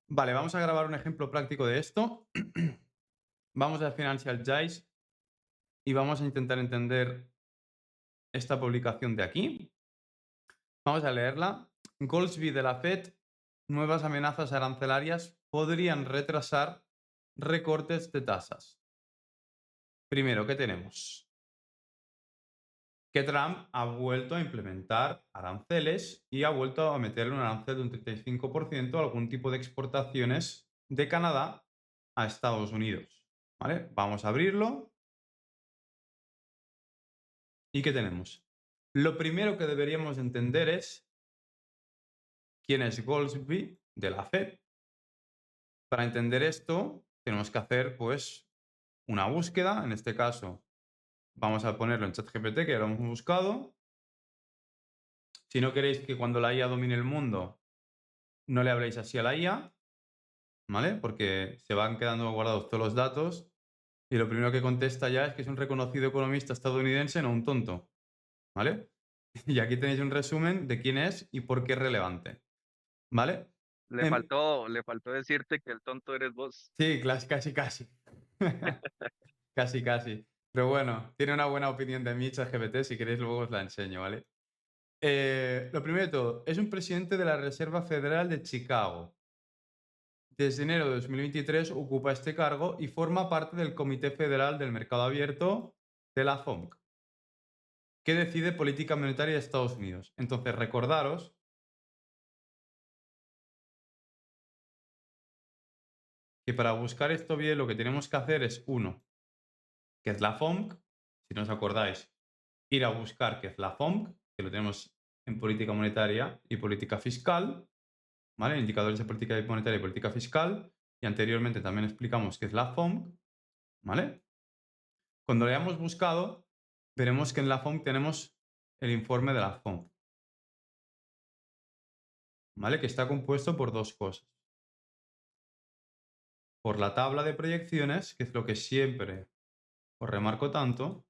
Vale, vamos a grabar un ejemplo práctico de esto. Vamos a Financial Giants y vamos a intentar entender esta publicación de aquí. Vamos a leerla. Goldsby de la Fed, nuevas amenazas arancelarias podrían retrasar recortes de tasas. Primero, ¿qué tenemos? Que Trump ha vuelto a implementar aranceles y ha vuelto a meterle un arancel de un 35% a algún tipo de exportaciones de Canadá a Estados Unidos. ¿Vale? Vamos a abrirlo. ¿Y qué tenemos? Lo primero que deberíamos entender es quién es Goldsby de la Fed. Para entender esto, tenemos que hacer pues una búsqueda. En este caso, vamos a ponerlo en ChatGPT, que ya lo hemos buscado. Si no queréis que cuando la IA domine el mundo, no le habléis así a la IA, ¿vale? Porque se van quedando guardados todos los datos y lo primero que contesta ya es que es un reconocido economista estadounidense, no un tonto, ¿vale? Y aquí tenéis un resumen de quién es y por qué es relevante, ¿vale? Em, Le faltó decirte que el tonto eres vos. sí, casi, casi. Casi, casi. Pero bueno, tiene una buena opinión de mí, ChatGPT, si queréis luego os la enseño, ¿vale? Lo primero de todo, es un presidente de la Reserva Federal de Chicago. Desde enero de 2023 ocupa este cargo y forma parte del Comité Federal del Mercado Abierto de la FOMC, que decide política monetaria de Estados Unidos. Entonces, recordaros que para buscar esto bien lo que tenemos que hacer es uno, que es la FOMC. Si no os acordáis, ir a buscar qué es la FOMC, que lo tenemos en política monetaria y política fiscal, ¿vale? Indicadores de política monetaria y política fiscal. Y anteriormente también explicamos qué es la FOMC, ¿vale? Cuando lo hayamos buscado, veremos que en la FOMC tenemos el informe de la FOMC, ¿vale? Que está compuesto por dos cosas. Por la tabla de proyecciones, que es lo que siempre os remarco tanto,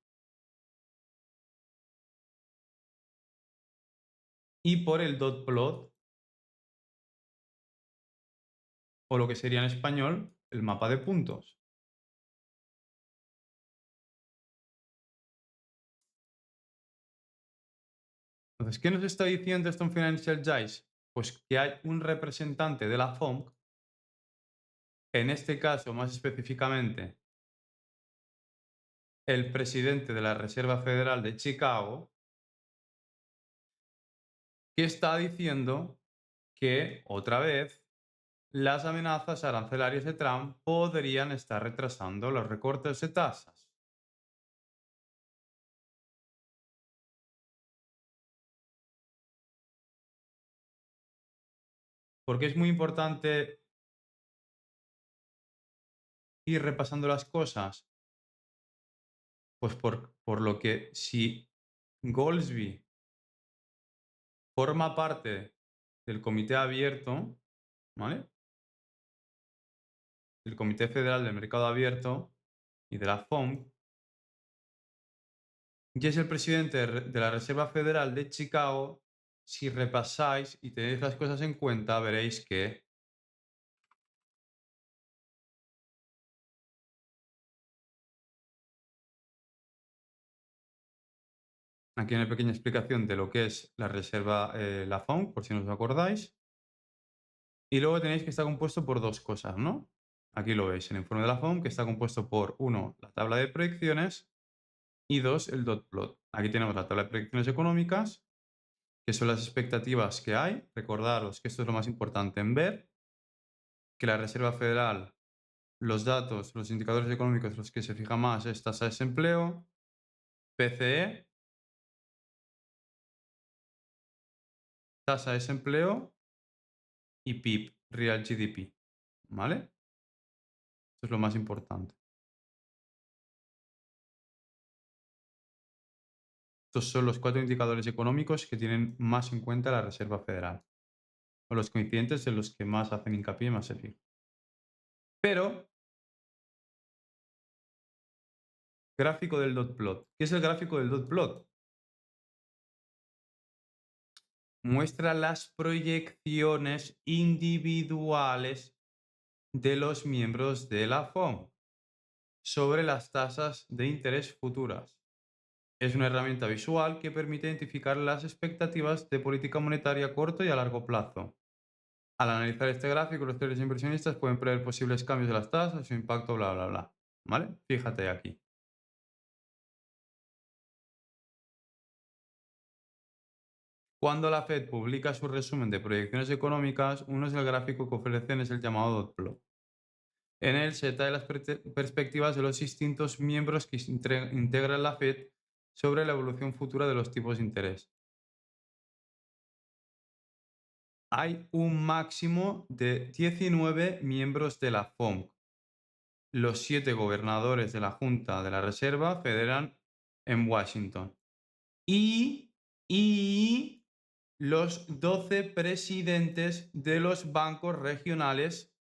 y por el dot plot, o lo que sería en español el mapa de puntos. Entonces, ¿qué nos está diciendo esto en Financial Giants? Pues que hay un representante de la FOMC, en este caso más específicamente el presidente de la Reserva Federal de Chicago, que está diciendo que, otra vez, las amenazas arancelarias de Trump podrían estar retrasando los recortes de tasas. Porque es muy importante ir repasando las cosas. Pues por lo que si Goldsby forma parte del comité abierto, ¿vale? Del Comité Federal del Mercado Abierto y de la FOMC, y es el presidente de la Reserva Federal de Chicago. Si repasáis y tenéis las cosas en cuenta, veréis que aquí hay una pequeña explicación de lo que es la reserva, la FOMC, por si no os acordáis. Y luego tenéis que está compuesto por dos cosas, ¿no? Aquí lo veis, el informe de la FOMC, que está compuesto por, uno, la tabla de proyecciones y dos, el dot plot. Aquí tenemos la tabla de proyecciones económicas, que son las expectativas que hay. Recordaros que esto es lo más importante en ver, que la Reserva Federal, los datos, los indicadores económicos, los que se fija más es tasa de desempleo, PCE, tasa de desempleo y PIB, Real GDP, ¿vale? Esto es lo más importante. Estos son los cuatro indicadores económicos que tienen más en cuenta la Reserva Federal, o los coincidentes en los que más hacen hincapié y más se fijan. Pero, gráfico del dot plot. ¿Qué es el gráfico del dot plot? Muestra las proyecciones individuales de los miembros de la FOMC sobre las tasas de interés futuras. Es una herramienta visual que permite identificar las expectativas de política monetaria a corto y a largo plazo. Al analizar este gráfico, los traders inversionistas pueden prever posibles cambios de las tasas, su impacto, bla, bla, bla. ¿Vale? Fíjate aquí. Cuando la Fed publica su resumen de proyecciones económicas, uno es el gráfico que ofrecen es el llamado dot plot. En él se detallan las perspectivas de los distintos miembros que integran la Fed sobre la evolución futura de los tipos de interés. Hay un máximo de 19 miembros de la FOMC. Los 7 gobernadores de la Junta de la Reserva Federal en Washington. Y los 12 presidentes de los bancos regionales.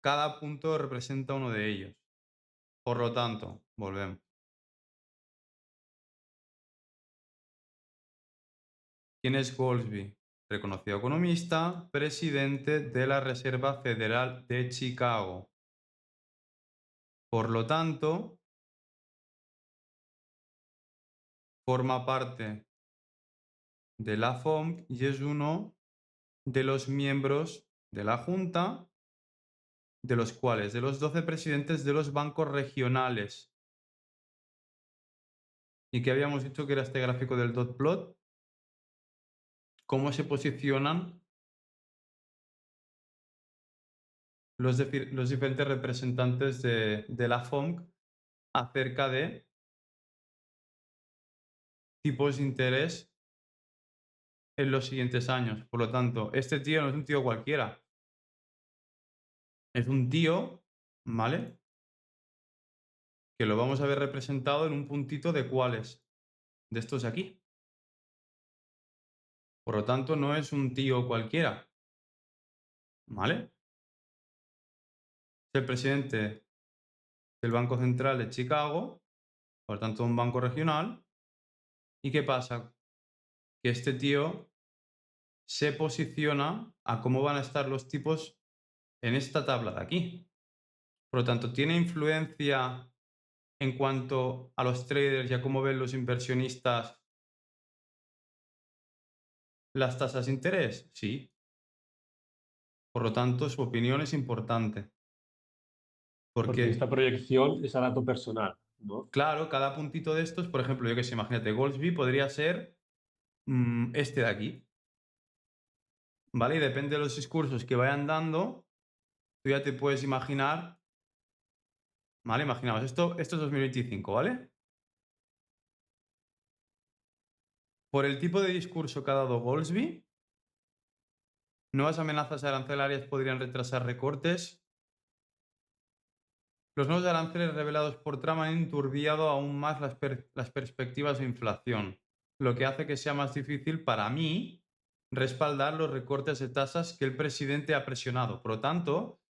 Cada punto representa uno de ellos. Por lo tanto, volvemos. ¿Quién es Goldsby? Reconocido economista, presidente de la Reserva Federal de Chicago. Por lo tanto, forma parte de la FOMC y es uno de los miembros de la Junta, de los cuales, de los 12 presidentes de los bancos regionales. ¿Y qué habíamos dicho que era este gráfico del dot plot? ¿Cómo se posicionan los diferentes representantes de la FOMC acerca de tipos de interés en los siguientes años? Por lo tanto, este tío no es un tío cualquiera. Es un tío, ¿vale? Que lo vamos a ver representado en un puntito de cuáles. De estos de aquí. Por lo tanto, no es un tío cualquiera. ¿Vale? Es el presidente del Banco Central de Chicago, por lo tanto, un banco regional. ¿Y qué pasa? Que este tío se posiciona a cómo van a estar los tipos en esta tabla de aquí. Por lo tanto, tiene influencia en cuanto a los traders y a cómo ven los inversionistas las tasas de interés. Sí. Por lo tanto, su opinión es importante. Porque esta Porque, proyección es a dato personal, ¿no? claro, cada puntito de estos, por ejemplo, yo que sé, imagínate, Goldsby podría ser este de aquí. ¿Vale? Y depende de los discursos que vayan dando, tú ya te puedes imaginar. ¿Vale? Imaginamos, esto es 2025, ¿vale? Por el tipo de discurso que ha dado Goldsby, nuevas amenazas arancelarias podrían retrasar recortes. Los nuevos aranceles revelados por Trump han enturbiado aún más las perspectivas de inflación, lo que hace que sea más difícil para mí respaldar los recortes de tasas que el presidente ha presionado. Por lo tanto,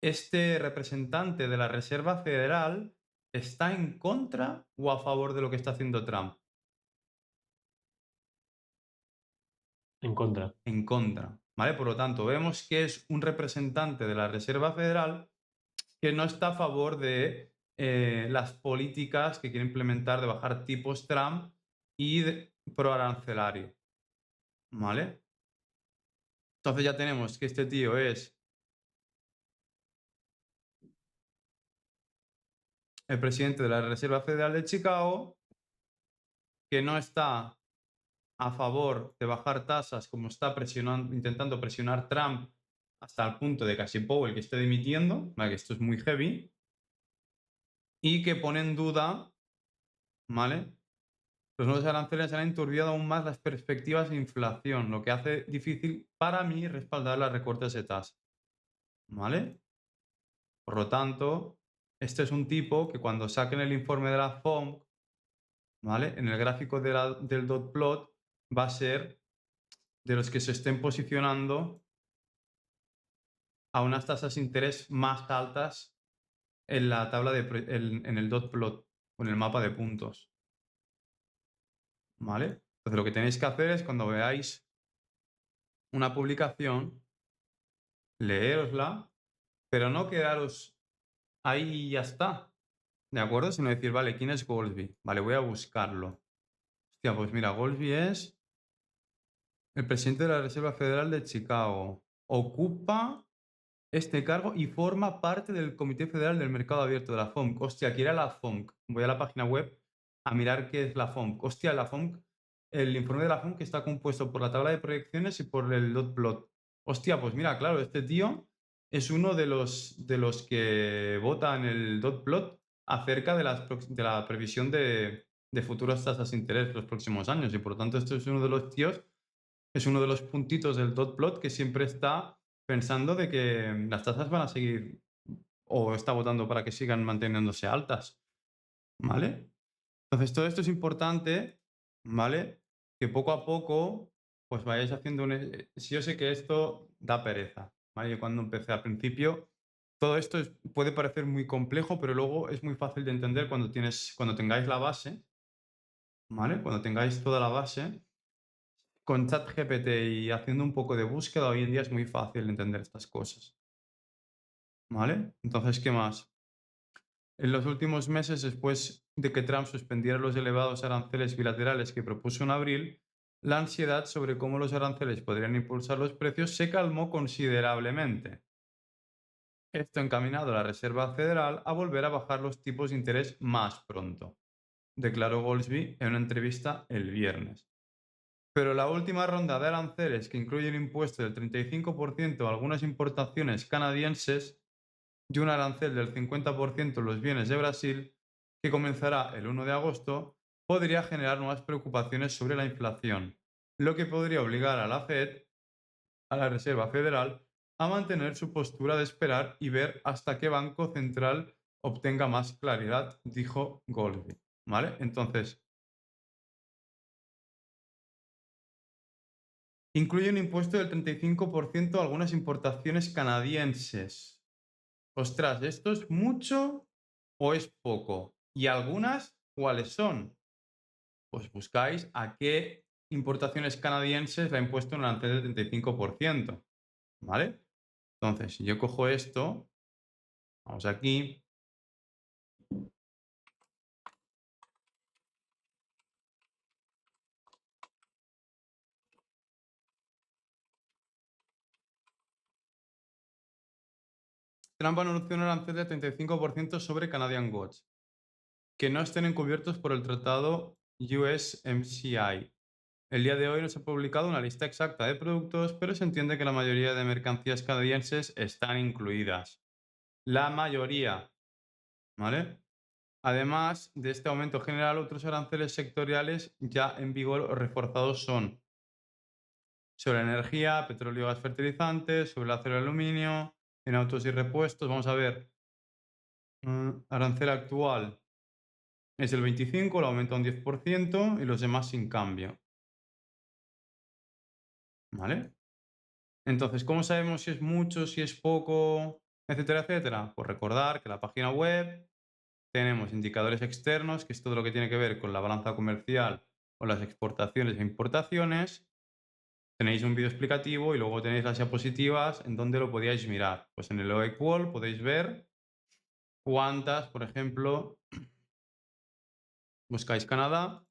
este representante de la Reserva Federal está en contra o a favor de lo que está haciendo Trump. En contra. En contra. ¿Vale? Por lo tanto, vemos que es un representante de la Reserva Federal que no está a favor de las políticas que quiere implementar de bajar tipos Trump y de proarancelario. ¿Vale? Entonces ya tenemos que este tío es el presidente de la Reserva Federal de Chicago, que no está a favor de bajar tasas como está intentando presionar Trump hasta el punto de casi Powell que esté dimitiendo, ¿vale? Que esto es muy heavy, y que pone en duda, ¿vale? Los nuevos aranceles han enturbiado aún más las perspectivas de inflación, lo que hace difícil para mí respaldar las recortes de tasa. ¿Vale? Por lo tanto, este es un tipo que cuando saquen el informe de la FOMC, ¿vale? En el gráfico del dot plot va a ser de los que se estén posicionando a unas tasas de interés más altas en la tabla en el dot plot o en el mapa de puntos. ¿Vale? Entonces lo que tenéis que hacer es cuando veáis una publicación, leérosla, pero no quedaros ahí y ya está, ¿de acuerdo? Sino decir, vale, ¿quién es Goldsby? Vale, voy a buscarlo. Hostia, pues mira, Goldsby es el presidente de la Reserva Federal de Chicago. Ocupa este cargo y forma parte del Comité Federal del Mercado Abierto de la FOMC. Hostia, ¿qué era la FOMC? Voy a la página web a mirar qué es la FOMC. Hostia, la FOMC, el informe de la FOMC está compuesto por la tabla de proyecciones y por el dot plot. Hostia, pues mira, claro, este tío es uno de los que vota en el dot plot acerca de la previsión de futuras tasas de interés los próximos años. Y por lo tanto, esto es uno de los tíos, es uno de los puntitos del dot plot que siempre está pensando de que las tasas van a seguir o está votando para que sigan manteniéndose altas, ¿vale? Entonces, todo esto es importante, ¿vale? Que poco a poco, pues vayáis haciendo si yo sé que esto da pereza, ¿vale? Yo cuando empecé al principio, todo esto puede parecer muy complejo, pero luego es muy fácil de entender cuando tengáis la base, ¿vale? Cuando tengáis toda la base, con ChatGPT y haciendo un poco de búsqueda, hoy en día es muy fácil entender estas cosas, ¿vale? Entonces, ¿qué más? En los últimos meses, después de que Trump suspendiera los elevados aranceles bilaterales que propuso en abril, la ansiedad sobre cómo los aranceles podrían impulsar los precios se calmó considerablemente. Esto encaminado a la Reserva Federal a volver a bajar los tipos de interés más pronto, declaró Goldsby en una entrevista el viernes. Pero la última ronda de aranceles, que incluye un impuesto del 35% a algunas importaciones canadienses, y un arancel del 50% en los bienes de Brasil, que comenzará el 1 de agosto, podría generar nuevas preocupaciones sobre la inflación, lo que podría obligar a la Fed, a la Reserva Federal, a mantener su postura de esperar y ver hasta qué banco central obtenga más claridad, dijo Goldman. ¿Vale? Entonces, incluye un impuesto del 35% a algunas importaciones canadienses. Ostras, ¿esto es mucho o es poco? Y algunas, ¿cuáles son? Pues buscáis a qué importaciones canadienses le ha impuesto un arancel del 35%, ¿vale? Entonces, si yo cojo esto, vamos aquí, Trump anunció un arancel del 35% sobre Canadian Goods, que no estén encubiertos por el tratado USMCA. El día de hoy no se ha publicado una lista exacta de productos, pero se entiende que la mayoría de mercancías canadienses están incluidas. La mayoría, ¿vale? Además de este aumento general, otros aranceles sectoriales ya en vigor o reforzados son sobre la energía, petróleo, gas, fertilizantes, sobre el acero y el aluminio, en autos y repuestos. Vamos a ver, arancel actual es el 25%, lo aumenta un 10% y los demás sin cambio. ¿Vale? Entonces, ¿cómo sabemos si es mucho, si es poco, etcétera, etcétera? Pues recordar que la página web tenemos indicadores externos, que es todo lo que tiene que ver con la balanza comercial o las exportaciones e importaciones. Tenéis un vídeo explicativo y luego tenéis las diapositivas en donde lo podíais mirar. Pues en el OEQ Wall podéis ver cuántas, por ejemplo, buscáis Canadá.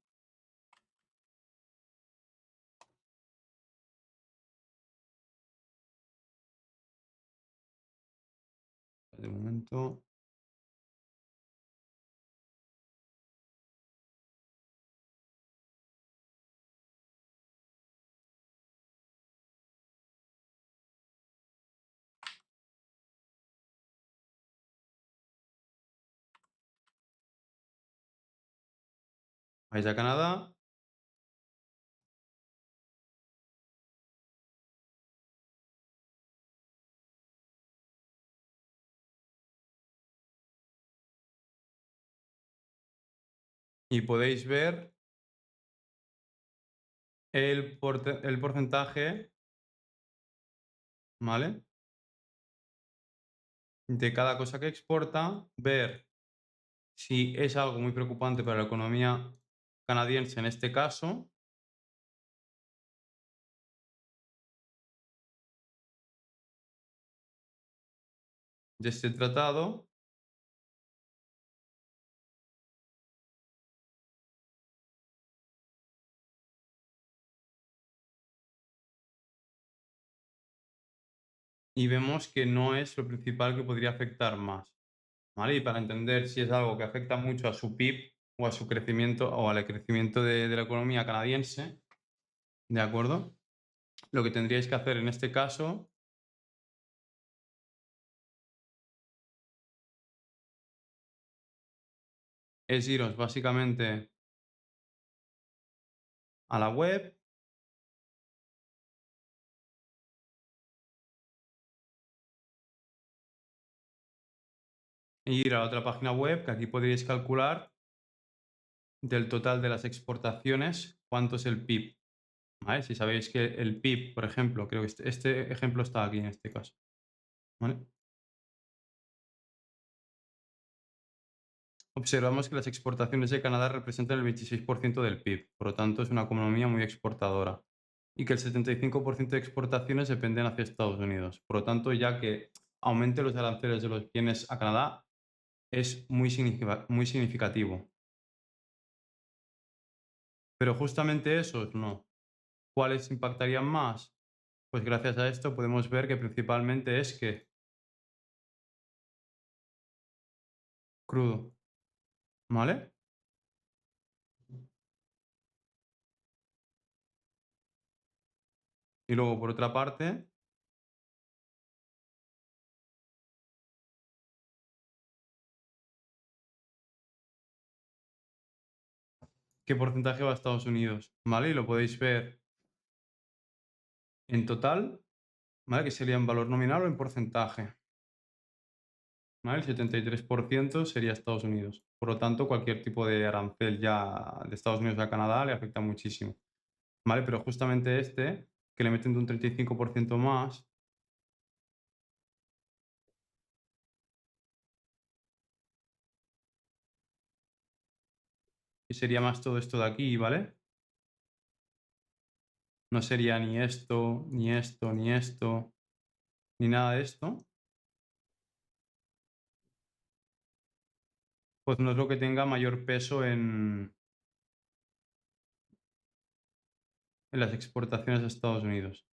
De momento. Vais a Canadá. Y podéis ver el porcentaje, ¿vale? De cada cosa que exporta, ver si es algo muy preocupante para la economía canadiense en este caso, de este tratado y vemos que no es lo principal que podría afectar más, ¿vale? Y para entender si es algo que afecta mucho a su PIB o a su crecimiento o al crecimiento de la economía canadiense, ¿de acuerdo? Lo que tendríais que hacer en este caso es iros básicamente a la web, e ir a la otra página web, que aquí podríais calcular del total de las exportaciones cuánto es el PIB, ¿vale? Si sabéis que el PIB, por ejemplo, creo que este ejemplo está aquí en este caso, ¿vale? Observamos que las exportaciones de Canadá representan el 26% del PIB, por lo tanto es una economía muy exportadora, y que el 75% de exportaciones dependen hacia Estados Unidos. Por lo tanto, ya que aumente los aranceles de los bienes a Canadá, es muy significativo. Pero justamente esos no. ¿Cuáles impactarían más? Pues gracias a esto podemos ver que principalmente es que crudo, ¿vale? Y luego, por otra parte, ¿qué porcentaje va a Estados Unidos? ¿Vale? Y lo podéis ver en total, ¿vale? Que sería en valor nominal o en porcentaje. ¿Vale? El 73% sería Estados Unidos. Por lo tanto, cualquier tipo de arancel ya de Estados Unidos a Canadá le afecta muchísimo. ¿Vale? Pero justamente este, que le meten de un 35% más, y sería más todo esto de aquí, ¿vale? No sería ni esto, ni esto, ni esto, ni nada de esto. Pues no es lo que tenga mayor peso en las exportaciones a Estados Unidos.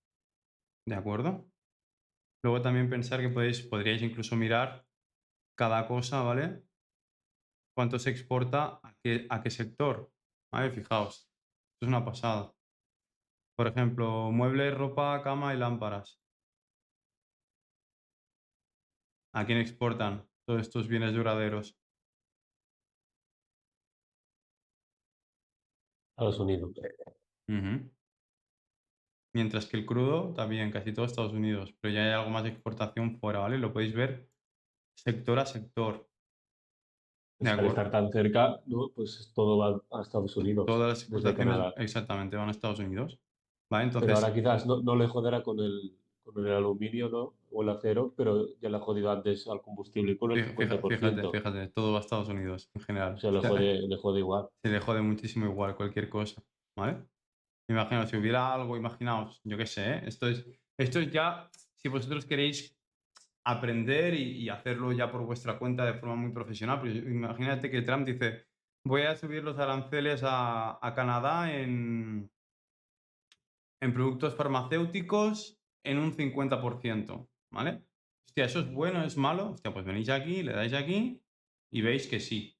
¿De acuerdo? Luego también pensar que podríais incluso mirar cada cosa, ¿vale? Cuánto se exporta a qué sector. ¿Vale? Fijaos, esto es una pasada. Por ejemplo, muebles, ropa, cama y lámparas. ¿A quién exportan todos estos bienes duraderos? Estados Unidos. Ujú. Mientras que el crudo también, casi todo Estados Unidos, pero ya hay algo más de exportación fuera, ¿vale? Lo podéis ver sector a sector. ¿De Es que al acuerdo? estar tan cerca, ¿no? Pues todo va a Estados Unidos, Todas las desde exportaciones Canadá. exactamente van a Estados Unidos. ¿Vale? Pero ahora Entonces, quizás no le joderá con el aluminio, ¿no? O el acero, pero ya le ha jodido antes al combustible con el fíjate, 50%. fíjate, todo va a Estados Unidos en O general. sea, le jode igual. Se le jode muchísimo igual cualquier cosa. ¿Vale? Imaginaos, si hubiera algo, imaginaos, yo qué sé, ¿eh? Esto es ya, si vosotros queréis aprender y hacerlo ya por vuestra cuenta de forma muy profesional. Pues imagínate que Trump dice, voy a subir los aranceles a Canadá en productos farmacéuticos en un 50%, ¿vale? Hostia, ¿eso es bueno, es malo? Hostia, pues venís aquí, le dais aquí y veis que sí,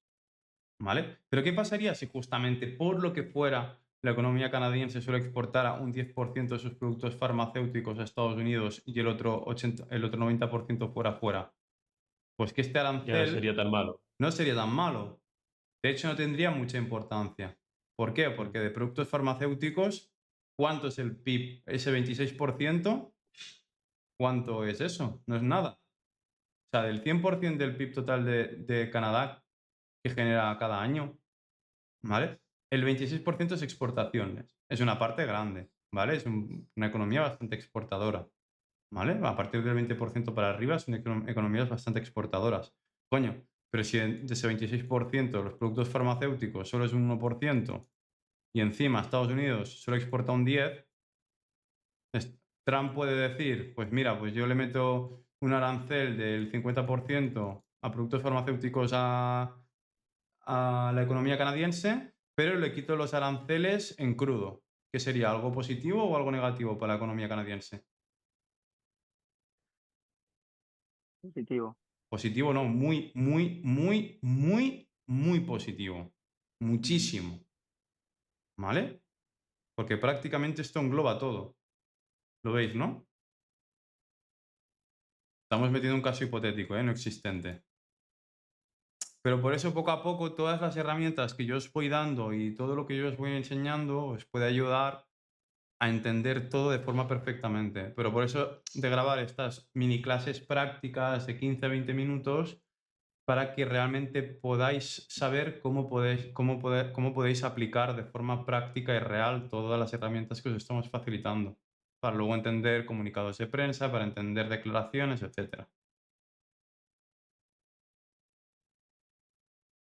¿vale? Pero ¿qué pasaría si justamente por lo que fuera la economía canadiense solo exportara un 10% de sus productos farmacéuticos a Estados Unidos y el otro 90% fuera fuera? Pues que este Ya no arancel sería tan malo. no sería tan malo. De hecho, no tendría mucha importancia. ¿Por qué? Mm. Porque de productos farmacéuticos, ¿cuánto es el PIB? Ese 26%, ¿cuánto es eso? No es nada. O sea, del 100% del PIB total de Canadá que genera cada año, ¿vale? El 26% es exportaciones. Es una parte grande, ¿vale? Es una economía bastante exportadora, ¿vale? A partir del 20% para arriba son economías bastante exportadoras. Coño, pero si de ese 26% los productos farmacéuticos solo es un 1% y encima Estados Unidos solo exporta un 10%, Trump puede decir, pues mira, pues yo le meto un arancel del 50% a productos farmacéuticos a la economía canadiense, pero le quito los aranceles en crudo. ¿Qué sería? ¿Algo positivo o algo negativo para la economía canadiense? Positivo. Positivo no, muy, muy, muy, muy, muy positivo. Muchísimo. ¿Vale? Porque prácticamente esto engloba todo. ¿Lo veis, no? Estamos metiendo un caso hipotético, ¿eh? No existente. Pero por eso poco a poco todas las herramientas que yo os voy dando y todo lo que yo os voy enseñando os puede ayudar a entender todo de forma perfectamente. Pero por eso de grabar estas mini clases prácticas de 15 a 20 minutos para que realmente podáis saber cómo podéis aplicar de forma práctica y real todas las herramientas que os estamos facilitando, para luego entender comunicados de prensa, para entender declaraciones, etcétera.